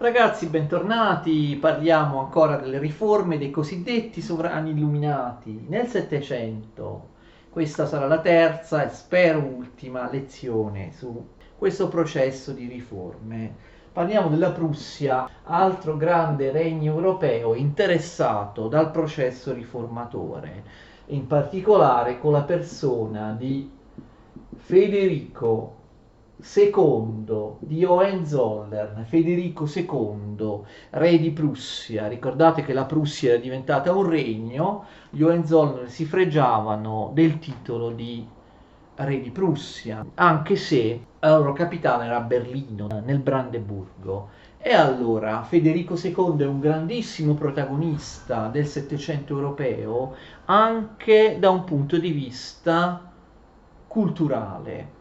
Ragazzi, bentornati. Parliamo ancora delle riforme dei cosiddetti sovrani illuminati nel Settecento. Questa sarà la terza e spero ultima lezione su questo processo di riforme. Parliamo della Prussia, altro grande regno europeo interessato dal processo riformatore, in particolare con la persona di Federico II di Hohenzollern, Federico II, re di Prussia. Ricordate che la Prussia era diventata un regno, gli Hohenzollern si fregiavano del titolo di re di Prussia, anche se la loro capitale era Berlino, nel Brandeburgo. E allora Federico II è un grandissimo protagonista del Settecento europeo anche da un punto di vista culturale.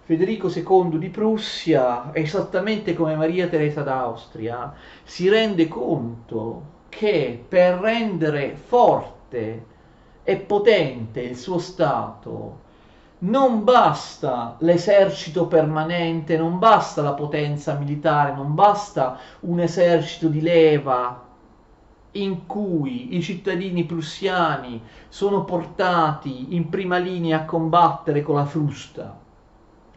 Federico II di Prussia, esattamente come Maria Teresa d'Austria, si rende conto che per rendere forte e potente il suo Stato non basta l'esercito permanente, non basta la potenza militare, non basta un esercito di leva in cui i cittadini prussiani sono portati in prima linea a combattere con la frusta.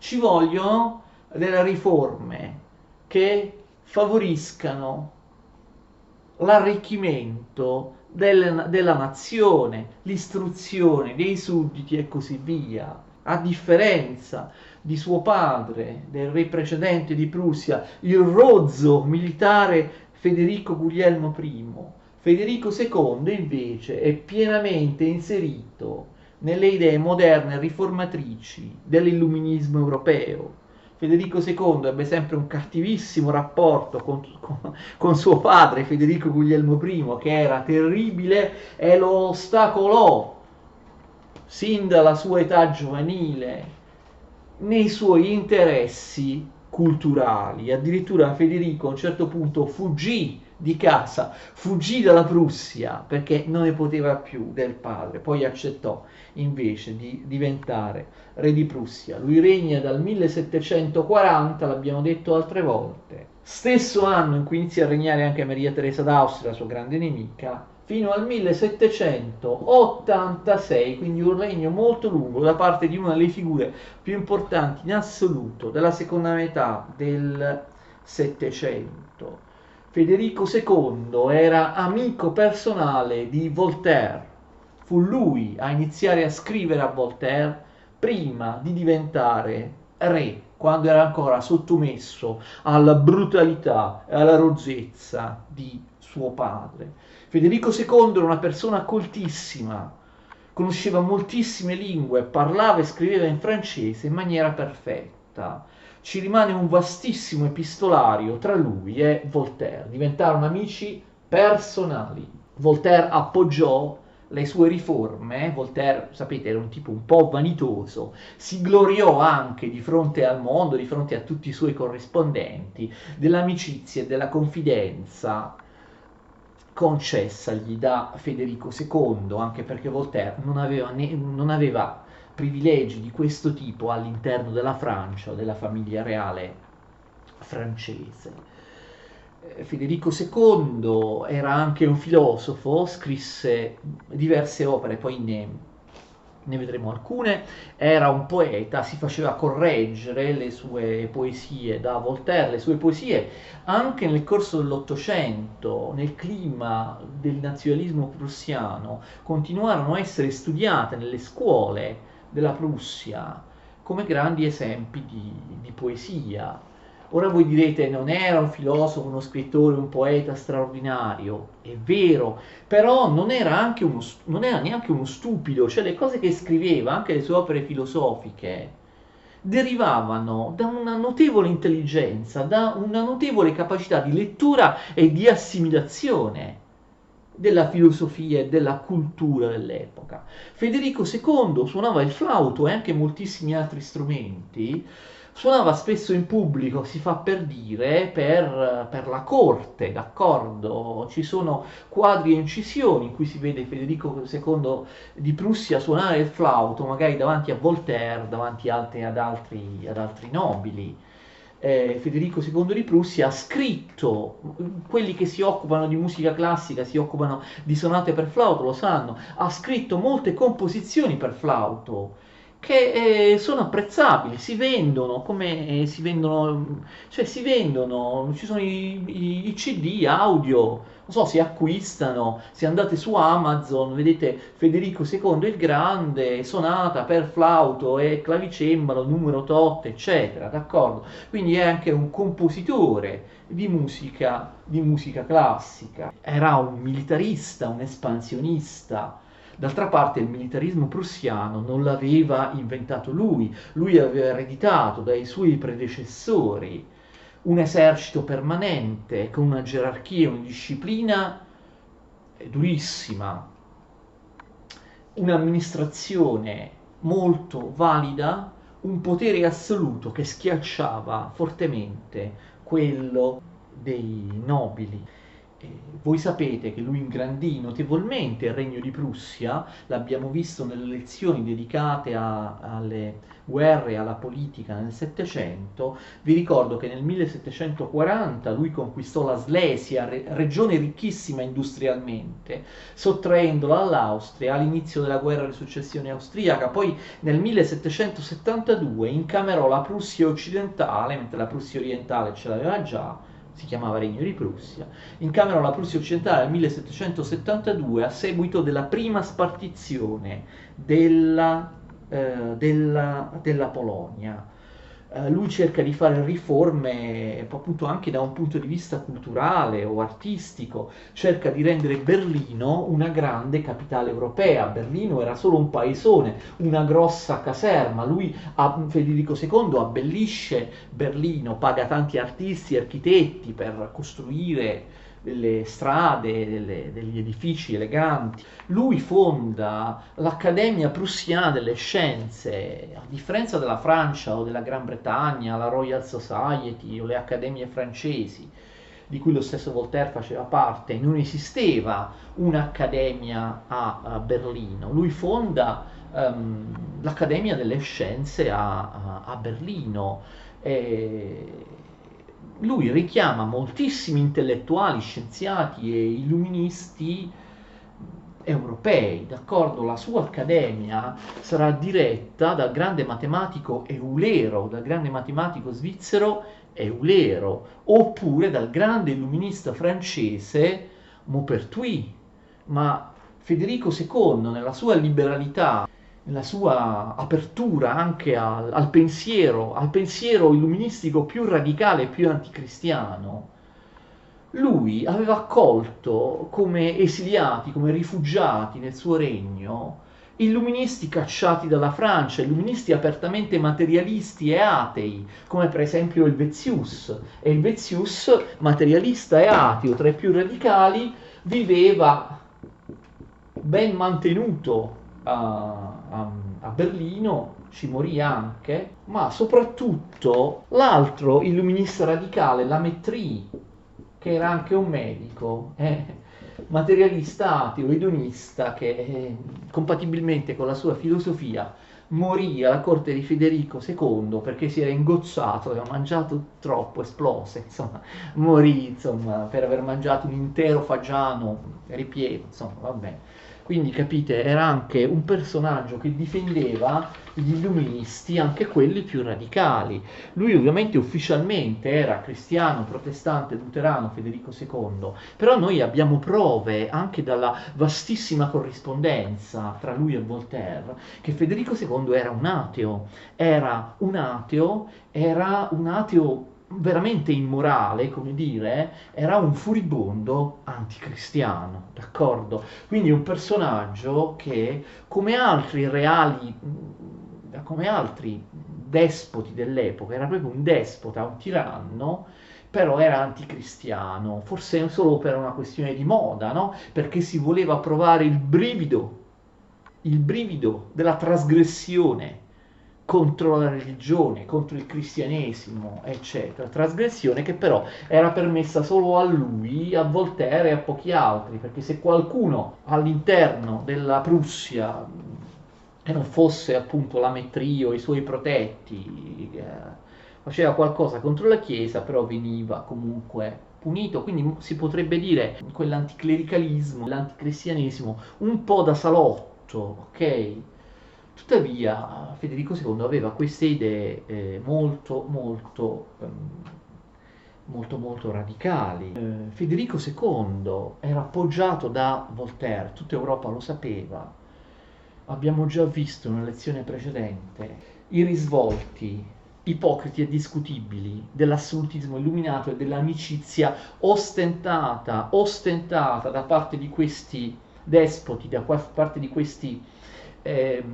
Ci vogliono delle riforme che favoriscano l'arricchimento della nazione, l'istruzione dei sudditi e così via. A differenza di suo padre, del re precedente di Prussia, il rozzo militare Federico Guglielmo I, Federico II invece è pienamente inserito nelle idee moderne riformatrici dell'illuminismo europeo. Federico II ebbe sempre un cattivissimo rapporto con suo padre Federico Guglielmo I, che era terribile e lo ostacolò sin dalla sua età giovanile nei suoi interessi culturali. Addirittura Federico a un certo punto fuggì di casa, fuggì dalla Prussia perché non ne poteva più del padre, poi accettò invece di diventare re di Prussia. Lui regna dal 1740, l'abbiamo detto altre volte, stesso anno in cui inizia a regnare anche Maria Teresa d'Austria, la sua grande nemica, fino al 1786, quindi un regno molto lungo da parte di una delle figure più importanti in assoluto della seconda metà del Settecento. Federico II era amico personale di Voltaire. Fu lui a iniziare a scrivere a Voltaire prima di diventare re, quando era ancora sottomesso alla brutalità e alla rozzezza di suo padre. Federico II era una persona coltissima, conosceva moltissime lingue, parlava e scriveva in francese in maniera perfetta. Ci rimane un vastissimo epistolario tra lui e Voltaire, diventarono amici personali. Voltaire appoggiò le sue riforme. Voltaire, sapete, era un tipo un po' vanitoso, si gloriò anche di fronte al mondo, di fronte a tutti i suoi corrispondenti, dell'amicizia e della confidenza concessagli da Federico II, anche perché Voltaire non aveva privilegi di questo tipo all'interno della Francia o della famiglia reale francese. Federico II era anche un filosofo, scrisse diverse opere, poi ne vedremo alcune, era un poeta, si faceva correggere le sue poesie da Voltaire, le sue poesie anche nel corso dell'Ottocento, nel clima del nazionalismo prussiano, continuarono a essere studiate nelle scuole della Prussia come grandi esempi di poesia. Ora voi direte, non era un filosofo, uno scrittore, un poeta straordinario, è vero, però non era neanche uno stupido, cioè le cose che scriveva, anche le sue opere filosofiche, derivavano da una notevole intelligenza, da una notevole capacità di lettura e di assimilazione della filosofia e della cultura dell'epoca. Federico II suonava il flauto e anche moltissimi altri strumenti, suonava spesso in pubblico, si fa per dire, per la corte, d'accordo? Ci sono quadri e incisioni in cui si vede Federico II di Prussia suonare il flauto, magari davanti a Voltaire, davanti ad altri nobili. Federico II di Prussia ha scritto, quelli che si occupano di musica classica, si occupano di sonate per flauto, lo sanno, ha scritto molte composizioni per flauto che sono apprezzabili, si vendono come si vendono, cioè si vendono, ci sono i CD audio, non so, si acquistano, se andate su Amazon vedete Federico II il Grande, sonata per flauto e clavicembalo numero tot, eccetera, d'accordo? Quindi è anche un compositore di musica classica. Era un militarista, un espansionista. D'altra parte il militarismo prussiano non l'aveva inventato lui aveva ereditato dai suoi predecessori un esercito permanente con una gerarchia, una disciplina durissima, un'amministrazione molto valida, un potere assoluto che schiacciava fortemente quello dei nobili. Voi sapete che lui ingrandì notevolmente il regno di Prussia, l'abbiamo visto nelle lezioni dedicate alle guerre e alla politica nel Settecento. Vi ricordo che nel 1740 lui conquistò la Slesia, regione ricchissima industrialmente, sottraendola all'Austria all'inizio della guerra di successione austriaca. Poi nel 1772 incamerò la Prussia occidentale, mentre la Prussia orientale ce l'aveva già, si chiamava Regno di Prussia, incamerò la Prussia occidentale nel 1772 a seguito della prima spartizione della Polonia. Lui cerca di fare riforme appunto anche da un punto di vista culturale o artistico, cerca di rendere Berlino una grande capitale europea. Berlino era solo un paesone, una grossa caserma. Lui, Federico II, abbellisce Berlino, paga tanti artisti e architetti per costruire delle strade, degli edifici eleganti. Lui fonda l'Accademia Prussiana delle Scienze, a differenza della Francia o della Gran Bretagna, la Royal Society o le accademie francesi, di cui lo stesso Voltaire faceva parte, non esisteva un'accademia a Berlino. Lui fonda l'Accademia delle Scienze a Berlino. Lui richiama moltissimi intellettuali, scienziati e illuministi europei, d'accordo? La sua accademia sarà diretta dal grande matematico Eulero, dal grande matematico svizzero Eulero, oppure dal grande illuminista francese Maupertuis. Ma Federico II, nella sua liberalità, nella sua apertura anche al pensiero illuministico più radicale e più anticristiano, lui aveva accolto come esiliati, come rifugiati nel suo regno, illuministi cacciati dalla Francia, illuministi apertamente materialisti e atei, come per esempio Helvetius. E Helvetius, materialista e ateo, tra i più radicali, viveva ben mantenuto a Berlino, ci morì anche, ma soprattutto l'altro illuminista radicale, Lamettrie, che era anche un medico, materialista ateo, edonista, che compatibilmente con la sua filosofia morì alla corte di Federico II perché si era ingozzato, aveva mangiato troppo, esplose, insomma, morì, insomma, per aver mangiato un intero fagiano ripieno, insomma, va bene. Quindi capite, era anche un personaggio che difendeva gli illuministi, anche quelli più radicali. Lui ovviamente ufficialmente era cristiano, protestante, luterano, Federico II, però noi abbiamo prove anche dalla vastissima corrispondenza tra lui e Voltaire che Federico II era un ateo, era un ateo veramente immorale, come dire, era un furibondo anticristiano, d'accordo? Quindi un personaggio che, come altri reali, come altri despoti dell'epoca, era proprio un despota, un tiranno, però era anticristiano, forse solo per una questione di moda, no? Perché si voleva provare il brivido della trasgressione contro la religione, contro il cristianesimo, eccetera. Trasgressione che però era permessa solo a lui, a Voltaire e a pochi altri, perché se qualcuno all'interno della Prussia e non fosse appunto Lamettrie o i suoi protetti, faceva qualcosa contro la Chiesa, però veniva comunque punito, quindi si potrebbe dire quell'anticlericalismo, l'anticristianesimo un po' da salotto, ok? Tuttavia Federico II aveva queste idee molto radicali. Federico II era appoggiato da Voltaire, tutta Europa lo sapeva. Abbiamo già visto nella lezione precedente i risvolti ipocriti e discutibili dell'assolutismo illuminato e dell'amicizia ostentata da parte di questi despoti, da parte di questi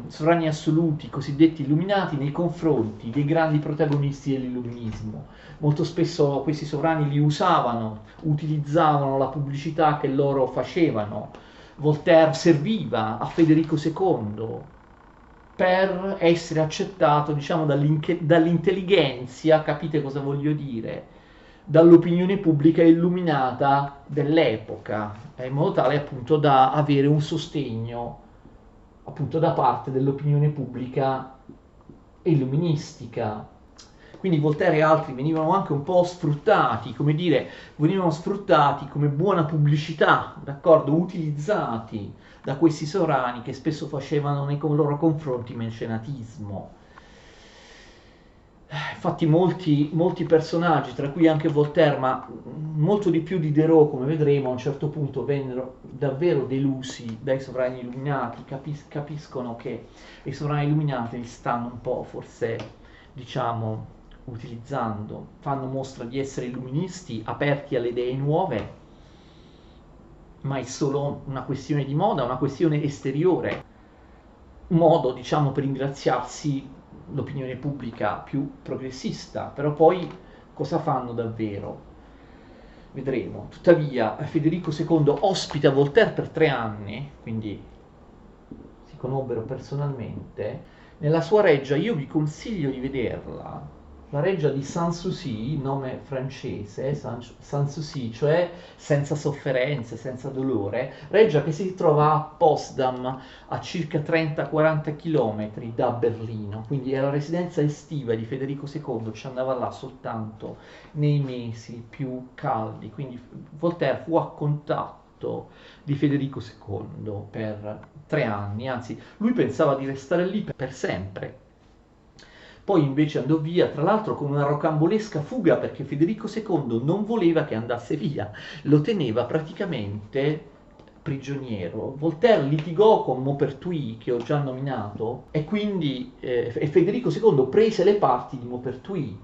sovrani assoluti cosiddetti illuminati nei confronti dei grandi protagonisti dell'illuminismo. Molto spesso questi sovrani li utilizzavano la pubblicità che loro facevano. Voltaire serviva a Federico II per essere accettato, diciamo, dall'intelligenza, capite cosa voglio dire, dall'opinione pubblica illuminata dell'epoca, in modo tale appunto da avere un sostegno appunto da parte dell'opinione pubblica illuministica. Quindi Voltaire e altri venivano anche un po' sfruttati, come dire, venivano sfruttati come buona pubblicità, d'accordo, utilizzati da questi sovrani che spesso facevano nei loro confronti mecenatismo. Infatti molti personaggi, tra cui anche Voltaire, ma molto di più di Diderot, come vedremo, a un certo punto vennero davvero delusi dai sovrani illuminati, capiscono che i sovrani illuminati li stanno un po', forse, diciamo, utilizzando, fanno mostra di essere illuministi, aperti alle idee nuove, ma è solo una questione di moda, una questione esteriore, un modo, diciamo, per ingraziarsi l'opinione pubblica più progressista, però poi cosa fanno davvero? Vedremo. Tuttavia Federico II ospita Voltaire per 3 anni, quindi si conobbero personalmente. Nella sua reggia io vi consiglio di vederla, la reggia di Sanssouci, nome francese, Sanssouci, cioè senza sofferenze, senza dolore, reggia che si trova a Potsdam, a circa 30-40 km da Berlino, quindi è la residenza estiva di Federico II, ci andava là soltanto nei mesi più caldi, quindi Voltaire fu a contatto di Federico II per 3 anni, anzi lui pensava di restare lì per sempre. Poi invece andò via, tra l'altro con una rocambolesca fuga, perché Federico II non voleva che andasse via, lo teneva praticamente prigioniero. Voltaire litigò con Maupertuis, che ho già nominato, e quindi Federico II prese le parti di Maupertuis,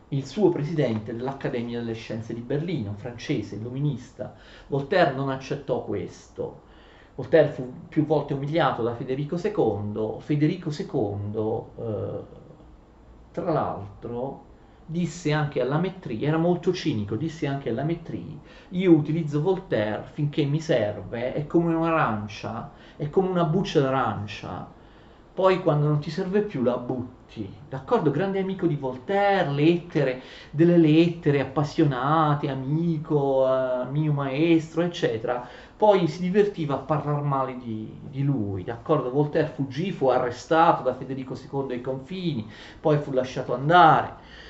il suo presidente dell'Accademia delle Scienze di Berlino, francese, illuminista. Voltaire non accettò questo. Voltaire fu più volte umiliato da Federico II. Federico II, tra l'altro, disse anche alla Métrie, era molto cinico, disse anche alla Métrie: io utilizzo Voltaire finché mi serve, è come un'arancia, è come una buccia d'arancia, poi quando non ti serve più la butti, d'accordo? Grande amico di Voltaire, delle lettere appassionate, amico, mio maestro, eccetera. Poi si divertiva a parlare male di lui, d'accordo? Voltaire fuggì, fu arrestato da Federico II ai confini, poi fu lasciato andare.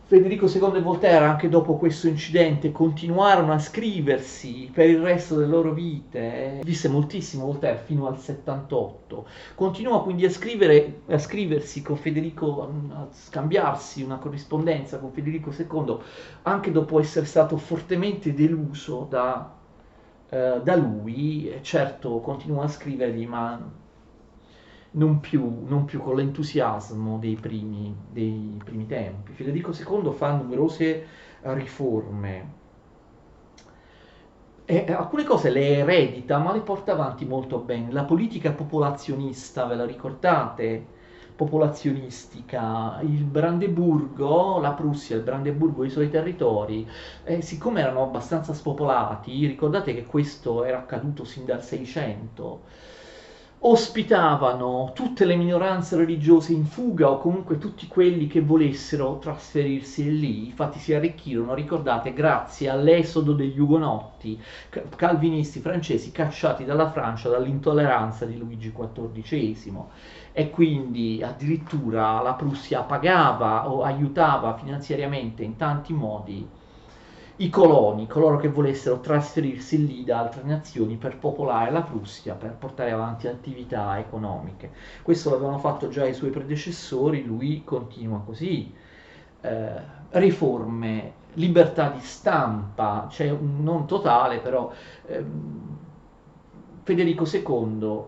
Federico II e Voltaire, anche dopo questo incidente, continuarono a scriversi per il resto delle loro vite. Visse moltissimo Voltaire fino al 78. Continuò quindi a scriversi con Federico, a scambiarsi una corrispondenza con Federico II, anche dopo essere stato fortemente deluso da lui. Certo, continuò a scrivergli, ma non più con l'entusiasmo dei primi tempi. Federico II fa numerose riforme. Alcune cose le eredita, ma le porta avanti molto bene. La politica popolazionista, ve la ricordate? Popolazionistica, il Brandeburgo, la Prussia, il Brandeburgo e i suoi territori, siccome erano abbastanza spopolati, ricordate che questo era accaduto sin dal 600, ospitavano tutte le minoranze religiose in fuga o comunque tutti quelli che volessero trasferirsi lì. Infatti si arricchirono, ricordate, grazie all'esodo degli ugonotti, calvinisti francesi cacciati dalla Francia dall'intolleranza di Luigi XIV. E quindi addirittura la Prussia pagava o aiutava finanziariamente in tanti modi i coloni, coloro che volessero trasferirsi lì da altre nazioni per popolare la Prussia, per portare avanti attività economiche. Questo l'avevano fatto già i suoi predecessori, lui continua così. Riforme, libertà di stampa, cioè non totale, però Federico II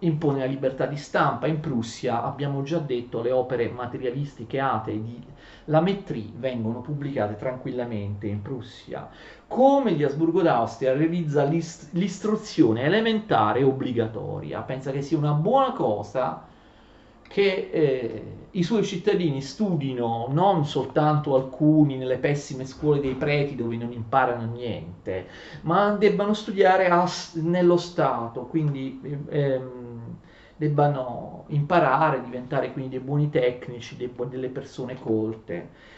impone la libertà di stampa. In Prussia, abbiamo già detto, le opere materialistiche atee di Lamettrie vengono pubblicate tranquillamente in Prussia. Come gli Asburgo d'Austria realizza l'istruzione elementare obbligatoria, pensa che sia una buona cosa che i suoi cittadini studino non soltanto alcuni nelle pessime scuole dei preti dove non imparano niente, ma debbano studiare nello Stato, quindi debbano imparare, diventare quindi dei buoni tecnici, delle persone colte.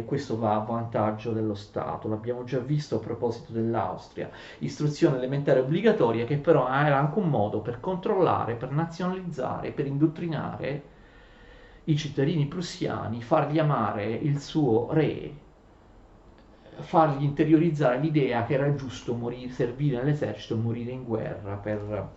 Questo va a vantaggio dello Stato, l'abbiamo già visto a proposito dell'Austria. Istruzione elementare obbligatoria che però era anche un modo per controllare, per nazionalizzare, per indottrinare i cittadini prussiani, fargli amare il suo re, fargli interiorizzare l'idea che era giusto morire, servire nell'esercito, morire in guerra per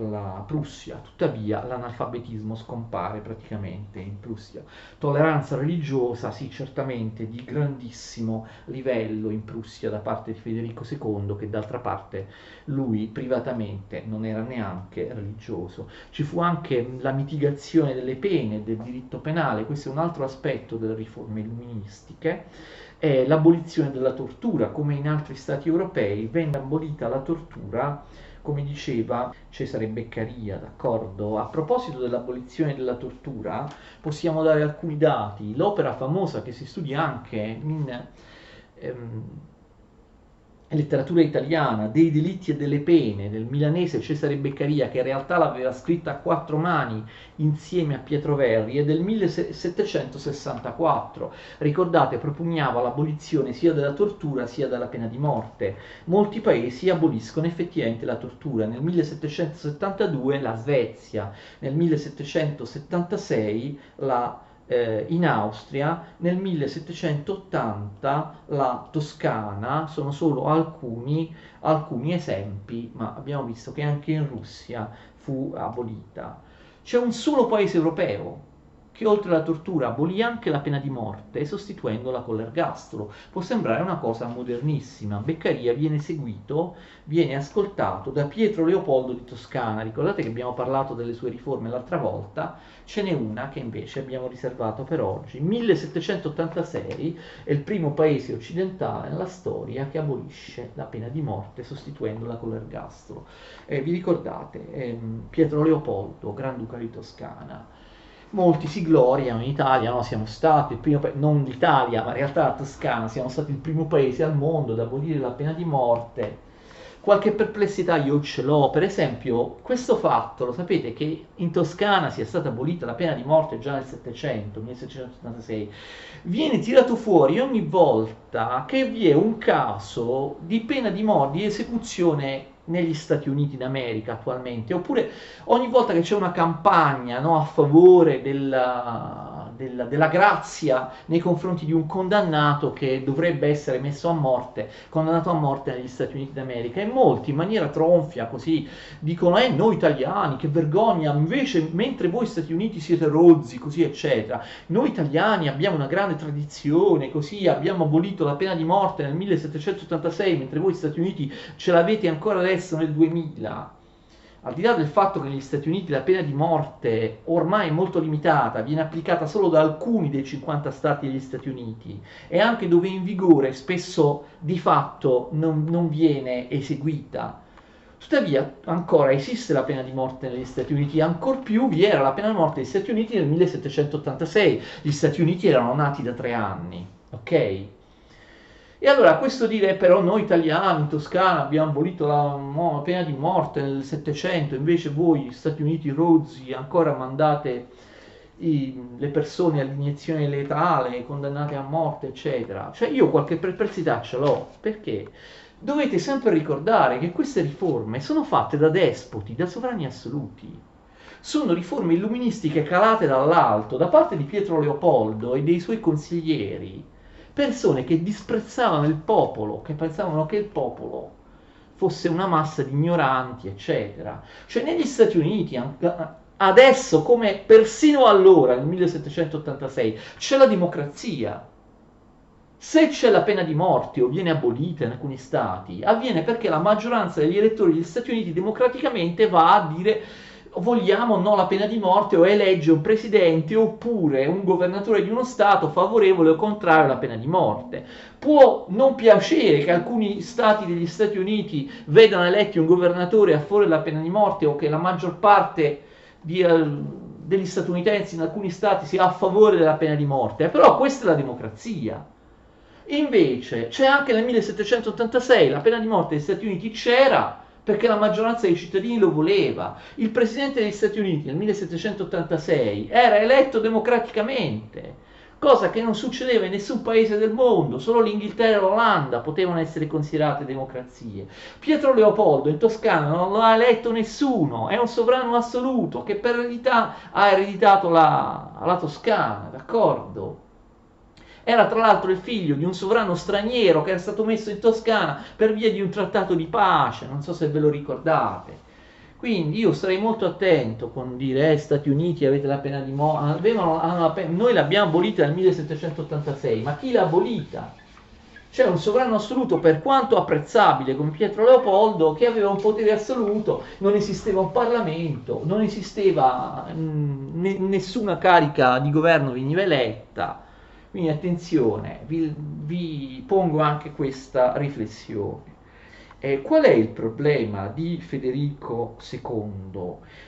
la Prussia. Tuttavia l'analfabetismo scompare praticamente in Prussia. Tolleranza religiosa, sì, certamente di grandissimo livello in Prussia da parte di Federico II, che d'altra parte lui privatamente non era neanche religioso. Ci fu anche la mitigazione delle pene, del diritto penale, questo è un altro aspetto delle riforme illuministiche. L'abolizione della tortura, come in altri stati europei venne abolita la tortura, come diceva Cesare Beccaria, d'accordo? A proposito dell'abolizione della tortura, possiamo dare alcuni dati. L'opera famosa che si studia anche in letteratura italiana, dei delitti e delle pene, del milanese Cesare Beccaria, che in realtà l'aveva scritta a quattro mani insieme a Pietro Verri, è del 1764. Ricordate, propugnava l'abolizione sia della tortura sia della pena di morte. Molti paesi aboliscono effettivamente la tortura. Nel 1772 la Svezia, nel 1776 in Austria, nel 1780 la Toscana. Sono solo alcuni esempi, ma abbiamo visto che anche in Russia fu abolita. C'è un solo paese europeo che oltre alla tortura abolì anche la pena di morte sostituendola con l'ergastolo. Può sembrare una cosa modernissima. Beccaria viene seguito, viene ascoltato da Pietro Leopoldo di Toscana. Ricordate che abbiamo parlato delle sue riforme l'altra volta? Ce n'è una che invece abbiamo riservato per oggi. 1786 è il primo paese occidentale nella storia che abolisce la pena di morte sostituendola con l'ergastolo. Vi ricordate? Pietro Leopoldo, Granduca di Toscana. Molti si gloriano in Italia, no? Siamo stati il primo paese, non l'Italia, ma in realtà la Toscana, siamo stati il primo paese al mondo ad abolire la pena di morte. Qualche perplessità io ce l'ho, per esempio questo fatto, lo sapete che in Toscana sia stata abolita la pena di morte già nel 700, 1776, viene tirato fuori ogni volta che vi è un caso di pena di morte, di esecuzione negli Stati Uniti d'America attualmente, oppure ogni volta che c'è una campagna, no, a favore della grazia nei confronti di un condannato che dovrebbe essere messo a morte, condannato a morte negli Stati Uniti d'America, e molti in maniera tronfia così dicono noi italiani che vergogna, invece mentre voi Stati Uniti siete rozzi, così eccetera, noi italiani abbiamo una grande tradizione, così abbiamo abolito la pena di morte nel 1786 mentre voi Stati Uniti ce l'avete ancora adesso nel 2000. Al di là del fatto che negli Stati Uniti la pena di morte ormai è molto limitata, viene applicata solo da alcuni dei 50 stati degli Stati Uniti, e anche dove è in vigore spesso di fatto non viene eseguita. Tuttavia ancora esiste la pena di morte negli Stati Uniti, ancor più vi era la pena di morte negli Stati Uniti nel 1786, gli Stati Uniti erano nati da 3 anni, ok? E allora questo dire però noi italiani in Toscana abbiamo abolito la pena di morte nel Settecento, invece voi Stati Uniti rozzi ancora mandate le persone all'iniezione letale, condannate a morte, eccetera. Cioè io qualche perplessità ce l'ho, perché dovete sempre ricordare che queste riforme sono fatte da despoti, da sovrani assoluti. Sono riforme illuministiche calate dall'alto, da parte di Pietro Leopoldo e dei suoi consiglieri, persone che disprezzavano il popolo, che pensavano che il popolo fosse una massa di ignoranti, eccetera. Cioè negli Stati Uniti, adesso come persino allora, nel 1786, c'è la democrazia. Se c'è la pena di morte o viene abolita in alcuni stati, avviene perché la maggioranza degli elettori degli Stati Uniti democraticamente va a dire vogliamo no la pena di morte o elegge un presidente oppure un governatore di uno stato favorevole o contrario alla pena di morte. Può non piacere che alcuni stati degli Stati Uniti vedano eletti un governatore a favore della pena di morte o che la maggior parte degli statunitensi in alcuni stati sia a favore della pena di morte, però questa è la democrazia. Invece c'è anche nel 1786 la pena di morte negli Stati Uniti c'era perché la maggioranza dei cittadini lo voleva. Il presidente degli Stati Uniti nel 1786 era eletto democraticamente, cosa che non succedeva in nessun paese del mondo, solo l'Inghilterra e l'Olanda potevano essere considerate democrazie. Pietro Leopoldo in Toscana non lo ha eletto nessuno, è un sovrano assoluto che per eredità ha ereditato la Toscana, d'accordo? Era tra l'altro il figlio di un sovrano straniero che era stato messo in Toscana per via di un trattato di pace, non so se ve lo ricordate. Quindi io sarei molto attento con dire Stati Uniti avete la pena di morte, noi l'abbiamo abolita nel 1786, ma chi l'ha abolita? C'è un sovrano assoluto, per quanto apprezzabile come Pietro Leopoldo, che aveva un potere assoluto, non esisteva un Parlamento, non esisteva nessuna carica di governo veniva eletta. Quindi attenzione, vi pongo anche questa riflessione. Qual è il problema di Federico II?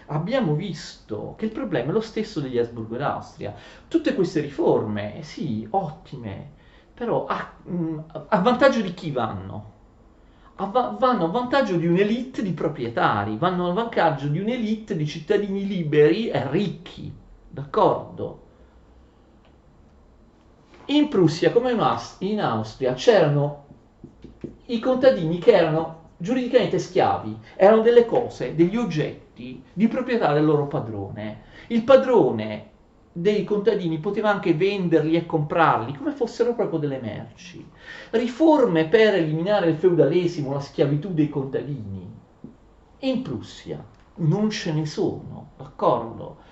Abbiamo visto che il problema è lo stesso degli Asburgo d'Austria. Tutte queste riforme, sì, ottime, però a vantaggio di chi vanno? Vanno a vantaggio di un'elite di proprietari, vanno a vantaggio di un'elite di cittadini liberi e ricchi, d'accordo? In Prussia, come in Austria, c'erano i contadini che erano giuridicamente schiavi, erano delle cose, degli oggetti di proprietà del loro padrone. Il padrone dei contadini poteva anche venderli e comprarli come fossero proprio delle merci. Riforme per eliminare il feudalesimo, la schiavitù dei contadini. In Prussia non ce ne sono, d'accordo?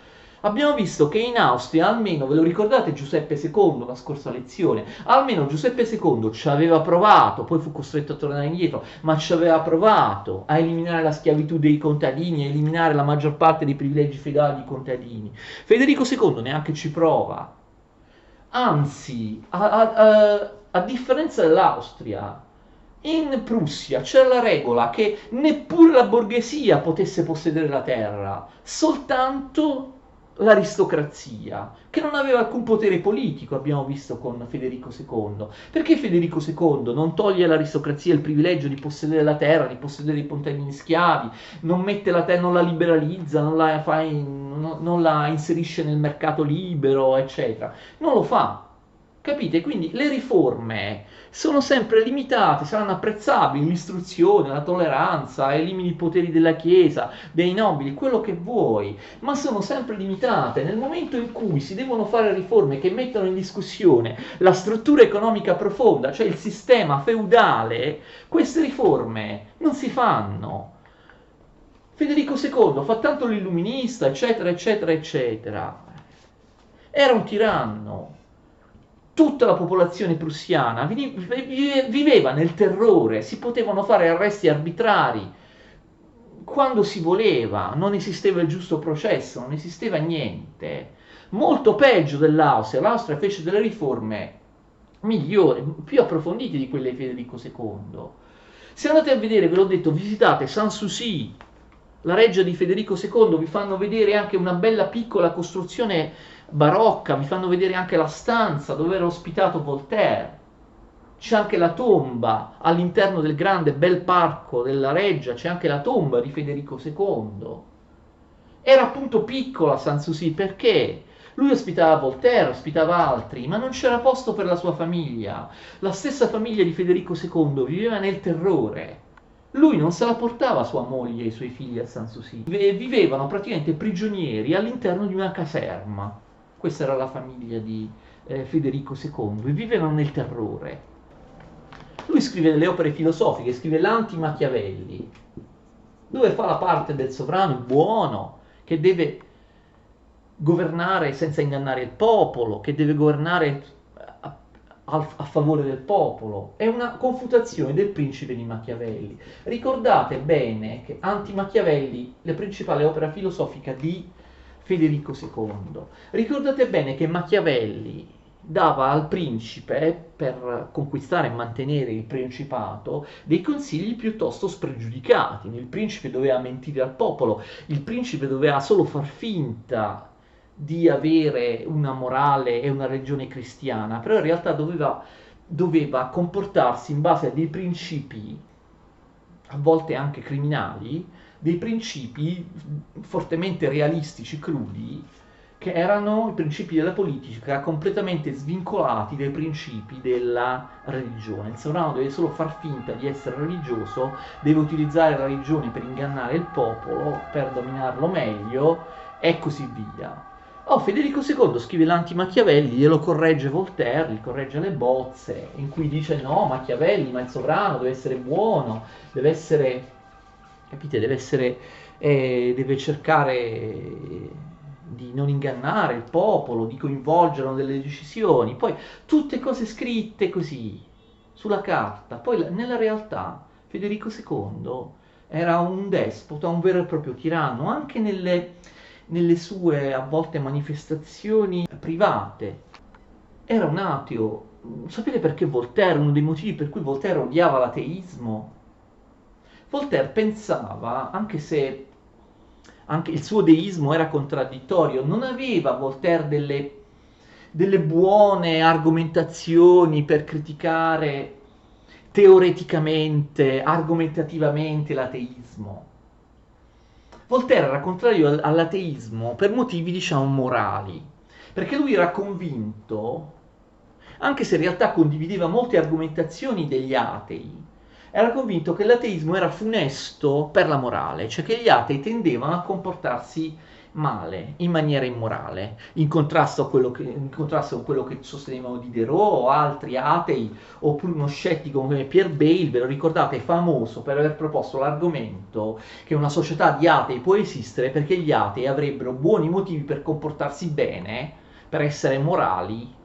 Abbiamo visto che in Austria, almeno, ve lo ricordate Giuseppe II, la scorsa lezione, almeno Giuseppe II ci aveva provato, poi fu costretto a tornare indietro, ma ci aveva provato a eliminare la schiavitù dei contadini, a eliminare la maggior parte dei privilegi feudali dei contadini. Federico II neanche ci prova. Anzi, a differenza dell'Austria, in Prussia c'era la regola che neppure la borghesia potesse possedere la terra, soltanto l'aristocrazia, che non aveva alcun potere politico, abbiamo visto con Federico II. Perché Federico II non toglie all'aristocrazia il privilegio di possedere la terra, di possedere i contadini schiavi, non mette la terra, non la liberalizza, non la inserisce nel mercato libero, eccetera. Non lo fa. Capite? Quindi le riforme sono sempre limitate, saranno apprezzabili, l'istruzione, la tolleranza, elimini i poteri della Chiesa, dei nobili, quello che vuoi, ma sono sempre limitate. Nel momento in cui si devono fare riforme che mettono in discussione la struttura economica profonda, cioè il sistema feudale, queste riforme non si fanno. Federico II fa tanto l'illuminista, eccetera, eccetera, eccetera. Era un tiranno. Tutta la popolazione prussiana viveva nel terrore, si potevano fare arresti arbitrari quando si voleva, non esisteva il giusto processo, non esisteva niente. Molto peggio dell'Austria, l'Austria fece delle riforme migliori, più approfondite di quelle di Federico II. Se andate a vedere, ve l'ho detto, visitate Sanssouci, la reggia di Federico II, vi fanno vedere anche una bella piccola costruzione barocca, vi fanno vedere anche la stanza dove era ospitato Voltaire. c'è anche la tomba all'interno del grande bel parco della Reggia, c'è anche la tomba di Federico II. Era appunto piccola Sanssouci perché lui ospitava Voltaire, ospitava altri, ma non c'era posto per la sua famiglia. La stessa famiglia di Federico II viveva nel terrore. Lui non se la portava sua moglie e i suoi figli a Sanssouci. Vivevano praticamente prigionieri all'interno di una caserma. Questa era la famiglia di Federico II e vivevano nel terrore. Lui scrive delle opere filosofiche, scrive l'Anti-Machiavelli, dove fa la parte del sovrano buono che deve governare senza ingannare il popolo, che deve governare a favore del popolo. È una confutazione del Principe di Machiavelli. Ricordate bene che Anti-Machiavelli, la principale opera filosofica di Federico II. Ricordate bene che Machiavelli dava al principe, per conquistare e mantenere il principato, dei consigli piuttosto spregiudicati. Il principe doveva mentire al popolo, il principe doveva solo far finta di avere una morale e una religione cristiana, però in realtà doveva comportarsi in base a dei principi, a volte anche criminali, dei principi fortemente realistici, crudi, che erano i principi della politica completamente svincolati dai principi della religione. Il sovrano deve solo far finta di essere religioso, deve utilizzare la religione per ingannare il popolo, per dominarlo meglio e così via. Federico II scrive l'Anti-Machiavelli, glielo corregge Voltaire, gli corregge le bozze, in cui dice no, Machiavelli, ma il sovrano deve essere buono, deve essere, capite, deve cercare di non ingannare il popolo, di coinvolgerlo nelle decisioni, poi tutte cose scritte così, sulla carta, poi nella realtà Federico II era un despota, un vero e proprio tiranno, anche nelle sue a volte manifestazioni private. Era un ateo. Sapete perché Voltaire, uno dei motivi per cui Voltaire odiava l'ateismo? Voltaire pensava, anche se anche il suo deismo era contraddittorio, non aveva Voltaire delle buone argomentazioni per criticare teoreticamente, argomentativamente l'ateismo. Voltaire era contrario all'ateismo per motivi, diciamo, morali, perché lui era convinto, anche se in realtà condivideva molte argomentazioni degli atei, era convinto che l'ateismo era funesto per la morale, cioè che gli atei tendevano a comportarsi male, in maniera immorale, in contrasto con quello che sostenevano Diderot o altri atei, oppure uno scettico come Pierre Bayle, ve lo ricordate, famoso per aver proposto l'argomento che una società di atei può esistere perché gli atei avrebbero buoni motivi per comportarsi bene, per essere morali,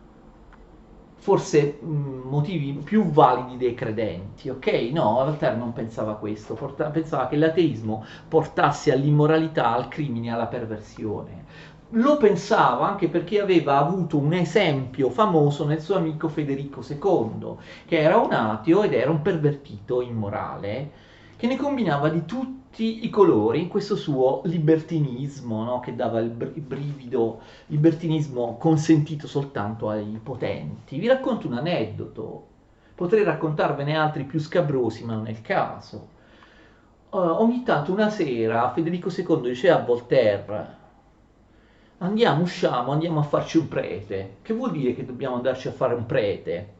forse motivi più validi dei credenti, ok? No, Voltaire non pensava questo, pensava che l'ateismo portasse all'immoralità, al crimine, alla perversione. Lo pensava anche perché aveva avuto un esempio famoso nel suo amico Federico II, che era un ateo ed era un pervertito immorale, che ne combinava di tutti i colori in questo suo libertinismo, no? Che dava il brivido, libertinismo consentito soltanto ai potenti. Vi racconto un aneddoto, potrei raccontarvene altri più scabrosi, ma non è il caso. Ogni tanto una sera Federico II diceva a Voltaire: usciamo, andiamo a farci un prete. Che vuol dire che dobbiamo andarci a fare un prete?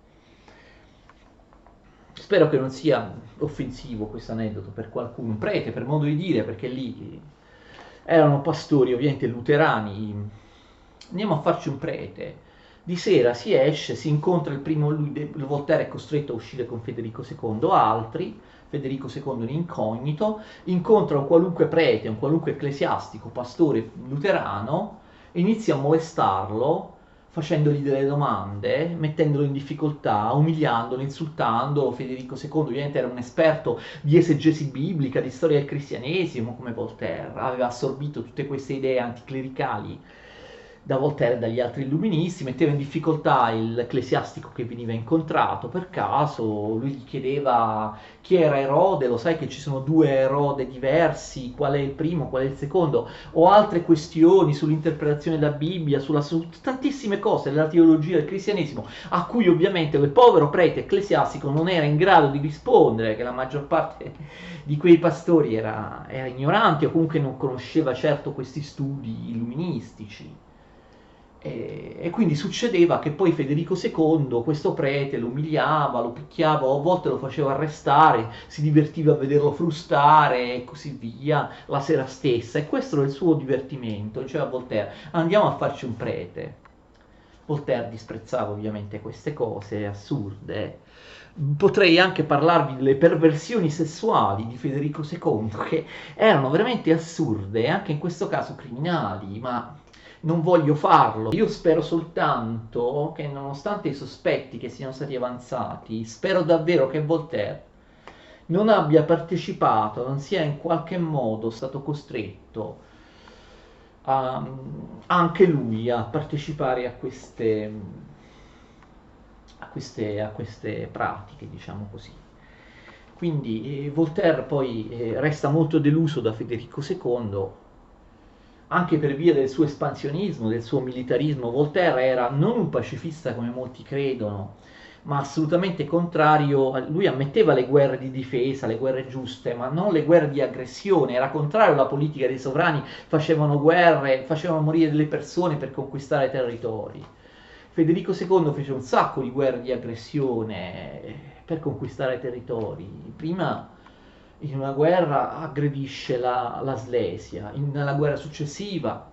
Spero che non sia offensivo questo aneddoto per qualcuno, un prete per modo di dire, perché lì erano pastori ovviamente luterani. Andiamo a farci un prete. Di sera si esce, si incontra Voltaire è costretto a uscire con Federico II, altri, Federico II in incognito, incontra un qualunque prete, un qualunque ecclesiastico, pastore luterano, inizia a molestarlo, facendogli delle domande, mettendolo in difficoltà, umiliandolo, insultandolo. Federico II ovviamente era un esperto di esegesi biblica, di storia del cristianesimo come Voltaire, aveva assorbito tutte queste idee anticlericali da Voltaire e dagli altri illuministi, metteva in difficoltà l'ecclesiastico che veniva incontrato per caso, lui gli chiedeva chi era Erode, lo sai che ci sono due Erode diversi, qual è il primo, qual è il secondo, o altre questioni sull'interpretazione della Bibbia, su tantissime cose della teologia del cristianesimo, a cui ovviamente quel povero prete ecclesiastico non era in grado di rispondere, che la maggior parte di quei pastori era ignorante o comunque non conosceva certo questi studi illuministici. E quindi succedeva che poi Federico II, questo prete, lo umiliava, lo picchiava, o a volte lo faceva arrestare, si divertiva a vederlo frustare e così via la sera stessa. E questo era il suo divertimento, diceva Voltaire, andiamo a farci un prete. Voltaire disprezzava ovviamente queste cose assurde. Potrei anche parlarvi delle perversioni sessuali di Federico II, che erano veramente assurde e anche in questo caso criminali, ma non voglio farlo. Io spero soltanto che, nonostante i sospetti che siano stati avanzati, spero davvero che Voltaire non abbia partecipato, non sia in qualche modo stato costretto anche lui a partecipare a queste pratiche, diciamo così. Quindi Voltaire poi resta molto deluso da Federico II, anche per via del suo espansionismo, del suo militarismo. Voltaire era non un pacifista come molti credono, ma assolutamente contrario. Lui ammetteva le guerre di difesa, le guerre giuste, ma non le guerre di aggressione. Era contrario alla politica dei sovrani, facevano guerre, facevano morire delle persone per conquistare territori. Federico II fece un sacco di guerre di aggressione per conquistare territori. Prima in una guerra aggredisce la Slesia, nella guerra successiva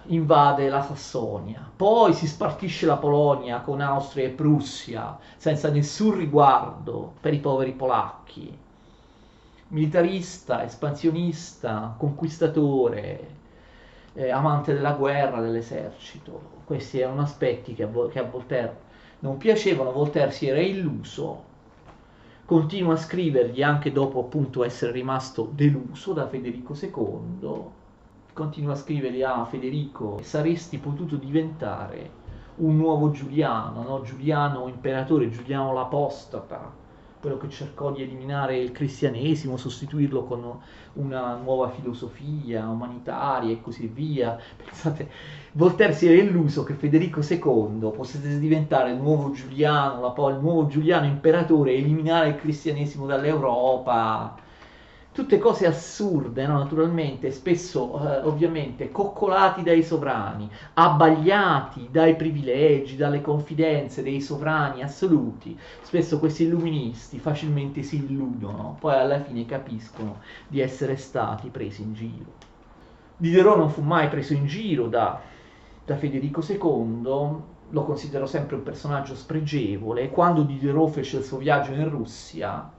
invade la Sassonia, poi si spartisce la Polonia con Austria e Prussia senza nessun riguardo per i poveri polacchi. Militarista, espansionista, conquistatore, amante della guerra, dell'esercito. Questi erano aspetti che a Voltaire non piacevano. Voltaire si era illuso, continua a scrivergli anche dopo appunto essere rimasto deluso da Federico II, continua a scrivergli: ah Federico, saresti potuto diventare un nuovo Giuliano, no? Giuliano imperatore, Giuliano l'apostata, quello che cercò di eliminare il cristianesimo, sostituirlo con una nuova filosofia umanitaria e così via. Pensate, Voltaire si era illuso che Federico II potesse diventare il nuovo Giuliano, il nuovo Giuliano imperatore, eliminare il cristianesimo dall'Europa. Tutte cose assurde, no? Naturalmente, spesso ovviamente coccolati dai sovrani, abbagliati dai privilegi, dalle confidenze dei sovrani assoluti. Spesso questi illuministi facilmente si illudono, poi alla fine capiscono di essere stati presi in giro. Diderot non fu mai preso in giro da Federico II, lo considero sempre un personaggio spregevole. Quando Diderot fece il suo viaggio in Russia,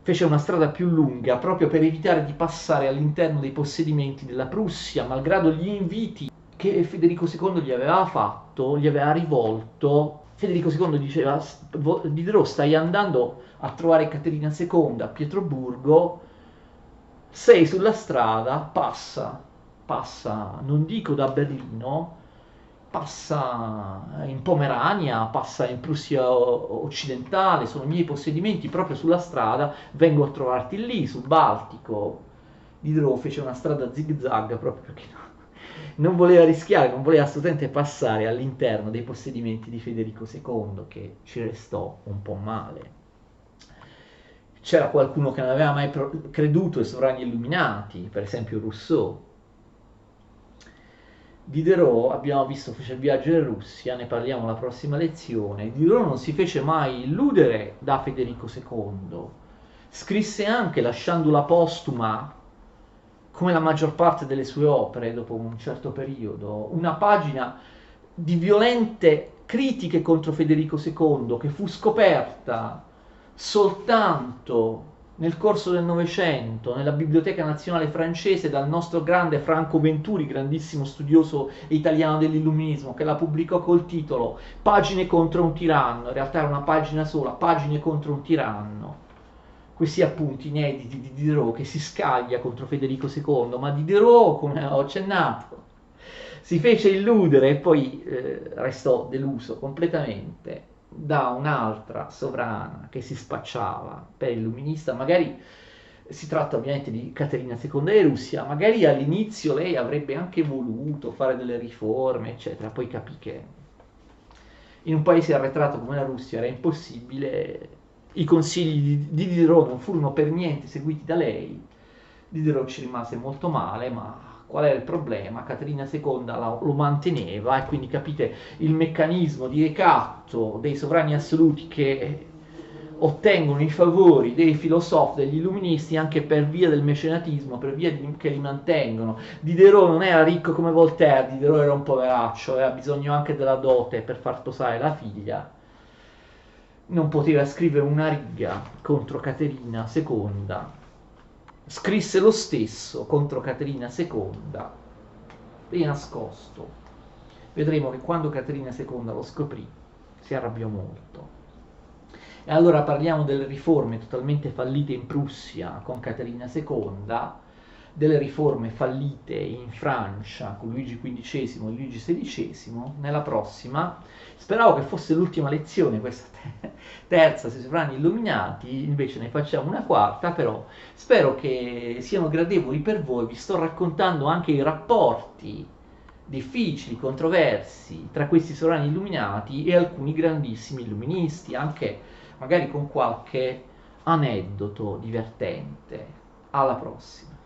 fece una strada più lunga proprio per evitare di passare all'interno dei possedimenti della Prussia, malgrado gli inviti che Federico II gli aveva fatto, gli aveva rivolto. Federico II diceva: Diderot, stai andando a trovare Caterina II a Pietroburgo, sei sulla strada, passa, non dico da Berlino, passa in Pomerania, passa in Prussia occidentale, sono i miei possedimenti proprio sulla strada, vengo a trovarti lì, sul Baltico. Diderot fece una strada zig-zag proprio perché non voleva rischiare, non voleva assolutamente passare all'interno dei possedimenti di Federico II, che ci restò un po' male. C'era qualcuno che non aveva mai creduto ai sovrani illuminati, per esempio Rousseau. Diderot, abbiamo visto, fece il viaggio in Russia, ne parliamo alla prossima lezione. Diderot non si fece mai illudere da Federico II, scrisse anche, lasciandola postuma, come la maggior parte delle sue opere dopo un certo periodo, una pagina di violente critiche contro Federico II, che fu scoperta soltanto nel corso del Novecento nella Biblioteca Nazionale Francese dal nostro grande Franco Venturi, grandissimo studioso italiano dell'illuminismo, che la pubblicò col titolo Pagine contro un tiranno. In realtà era una pagina sola, Pagine contro un tiranno. Questi appunti inediti di Diderot che si scaglia contro Federico II, ma Diderot, come ho accennato, Si fece illudere e poi restò deluso completamente da un'altra sovrana che si spacciava per illuminista. Magari si tratta ovviamente di Caterina II di Russia, magari all'inizio lei avrebbe anche voluto fare delle riforme, eccetera, poi capì che in un paese arretrato come la Russia era impossibile. I consigli di Diderot non furono per niente seguiti da lei. Diderot ci rimase molto male, ma qual era il problema? Caterina II lo manteneva, e quindi capite il meccanismo di ricatto dei sovrani assoluti che ottengono i favori dei filosofi, degli illuministi, anche per via del mecenatismo, per via che li mantengono. Diderot non era ricco come Voltaire, Diderot era un poveraccio, aveva bisogno anche della dote per far sposare la figlia, non poteva scrivere una riga contro Caterina II, scrisse lo stesso contro Caterina II, e nascosto. Vedremo che quando Caterina II lo scoprì si arrabbiò molto. E allora parliamo delle riforme totalmente fallite in Prussia con Caterina II, delle riforme fallite in Francia con Luigi XV e Luigi XVI. Nella prossima, speravo che fosse l'ultima lezione, questa terza sui sovrani illuminati, invece ne facciamo una quarta, però spero che siano gradevoli per voi. Vi sto raccontando anche i rapporti difficili, controversi tra questi sovrani illuminati e alcuni grandissimi illuministi, anche magari con qualche aneddoto divertente. Alla prossima.